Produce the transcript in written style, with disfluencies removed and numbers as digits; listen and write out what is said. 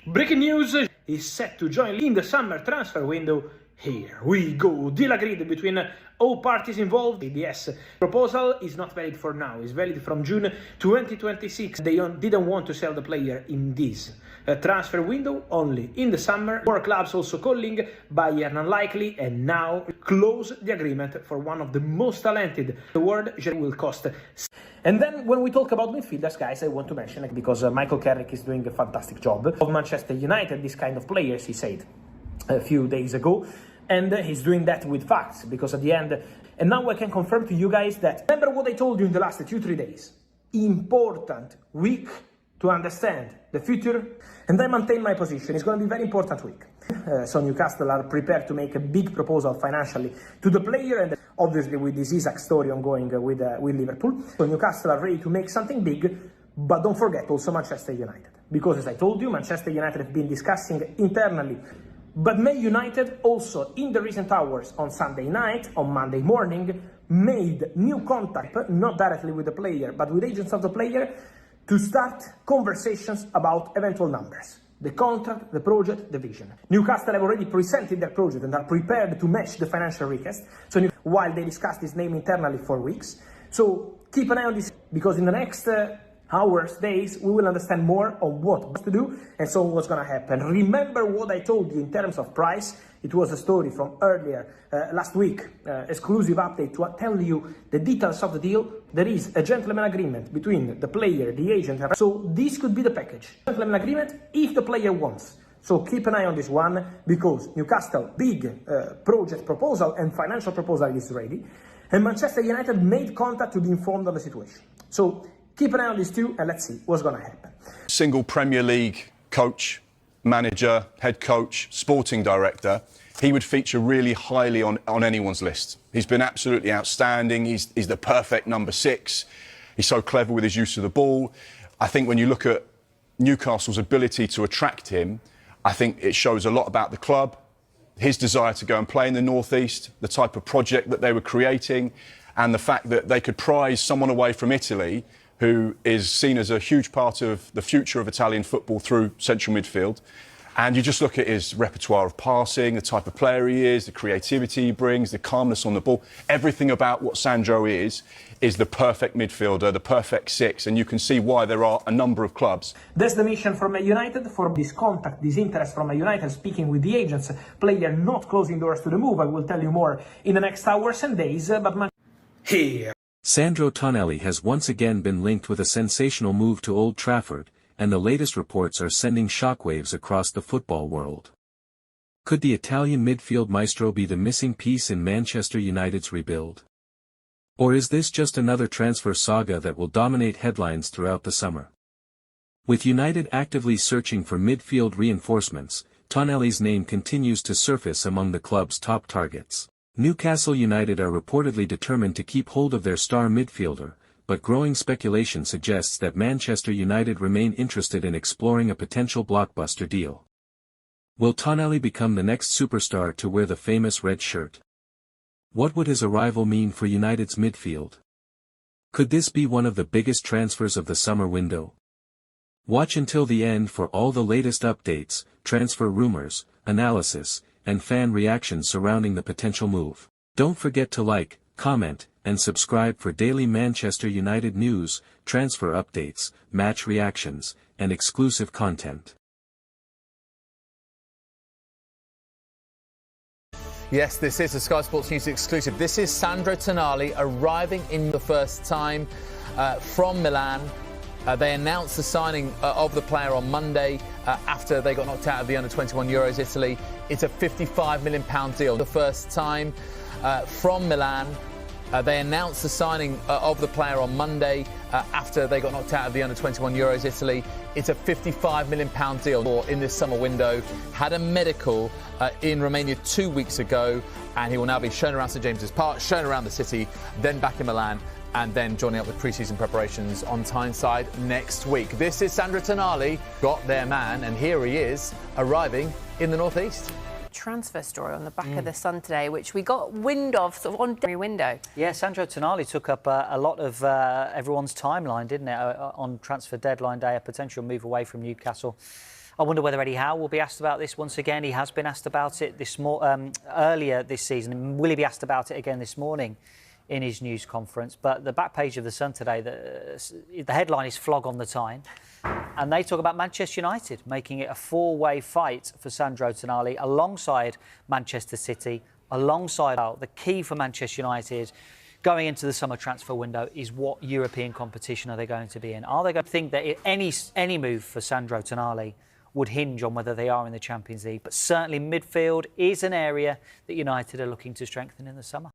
Breaking news, is set to join in the summer transfer window. Here we go. Deal agreed between all parties involved. ADS proposal is not valid for now. It's valid from June 2026. They didn't want to sell the player in this transfer window, only in the summer. More clubs also calling Bayern unlikely, and now close the agreement for one of the most talented in the world. Will cost. And then when we talk about midfielders, guys, I want to mention, because Michael Carrick is doing a fantastic job of Manchester United, this kind of players, he said a few days ago. And he's doing that with facts, because at the end, and now I can confirm to you guys that, remember what I told you in the last 2-3 days, important week to understand the future, and I maintain my position. It's going to be a very important week. So Newcastle are prepared to make a big proposal financially to the player, and obviously with this Isaac story ongoing with Liverpool. So Newcastle are ready to make something big, but don't forget also Manchester United. Because as I told you, Manchester United have been discussing internally. But Man United also, in the recent hours on Sunday night, on Monday morning, made new contact, not directly with the player, but with agents of the player, to start conversations about eventual numbers. The contract, the project, the vision. Newcastle have already presented their project and are prepared to match the financial request, so while they discussed his name internally for weeks. So keep an eye on this, because in the next hours, days, we will understand more on what to do and so what's going to happen. Remember what I told you in terms of price. It was a story from earlier last week, exclusive update to tell you the details of the deal. There is a gentleman agreement between the player, the agent, so this could be the package. Gentleman agreement if the player wants. So keep an eye on this one, because Newcastle big project proposal and financial proposal is ready, and Manchester United made contact to be informed of the situation. So keep an eye on these two, and let's see what's going to happen. Single Premier League coach, manager, head coach, sporting director. He would feature really highly on anyone's list. He's been absolutely outstanding. He's the perfect number 6. He's so clever with his use of the ball. I think when you look at Newcastle's ability to attract him, I think it shows a lot about the club, his desire to go and play in the North East, the type of project that they were creating, and the fact that they could prize someone away from Italy who is seen as a huge part of the future of Italian football through central midfield. And you just look at his repertoire of passing, the type of player he is, the creativity he brings, the calmness on the ball. Everything about what Sandro is the perfect midfielder, the perfect 6, and you can see why there are a number of clubs. That's the mission for Man United, for this contact, this interest from Man United, speaking with the agents, player not closing doors to the move. I will tell you more in the next hours and days, but here. Sandro Tonali has once again been linked with a sensational move to Old Trafford, and the latest reports are sending shockwaves across the football world. Could the Italian midfield maestro be the missing piece in Manchester United's rebuild? Or is this just another transfer saga that will dominate headlines throughout the summer? With United actively searching for midfield reinforcements, Tonali's name continues to surface among the club's top targets. Newcastle United are reportedly determined to keep hold of their star midfielder, but growing speculation suggests that Manchester United remain interested in exploring a potential blockbuster deal. Will Tonali become the next superstar to wear the famous red shirt? What would his arrival mean for United's midfield? Could this be one of the biggest transfers of the summer window? Watch until the end for all the latest updates, transfer rumors, analysis, and fan reactions surrounding the potential move. Don't forget to like, comment, and subscribe for daily Manchester United news, transfer updates, match reactions, and exclusive content. Yes, this is a Sky Sports News exclusive. This is Sandro Tonali arriving in the first time from Milan. They announced the signing of the player on Monday after they got knocked out of the Under-21 Euros Italy. It's a £55 million deal. The first time from Milan. They announced the signing of the player on Monday after they got knocked out of the Under-21 Euros Italy. It's a £55 million deal in this summer window. Had a medical in Romania 2 weeks ago, and he will now be shown around St James's Park, shown around the city, then back in Milan, and then joining up with pre-season preparations on Tyneside next week. This is Sandro Tonali, got their man, and here he is, arriving in the North East. Transfer story on the back of the Sun today, which we got wind of sort of on every window. Yeah, Sandro Tonali took up a lot of everyone's timeline, didn't it, on transfer deadline day, a potential move away from Newcastle. I wonder whether Eddie Howe will be asked about this once again. He has been asked about it earlier this season. Will he be asked about it again this morning in his news conference? But the back page of the Sun today, the headline is "Flog on the Tyne," and they talk about Manchester United making it a four-way fight for Sandro Tonali alongside Manchester City, alongside the key for Manchester United going into the summer transfer window is what European competition are they going to be in? Are they going to think that any move for Sandro Tonali would hinge on whether they are in the Champions League? But certainly midfield is an area that United are looking to strengthen in the summer.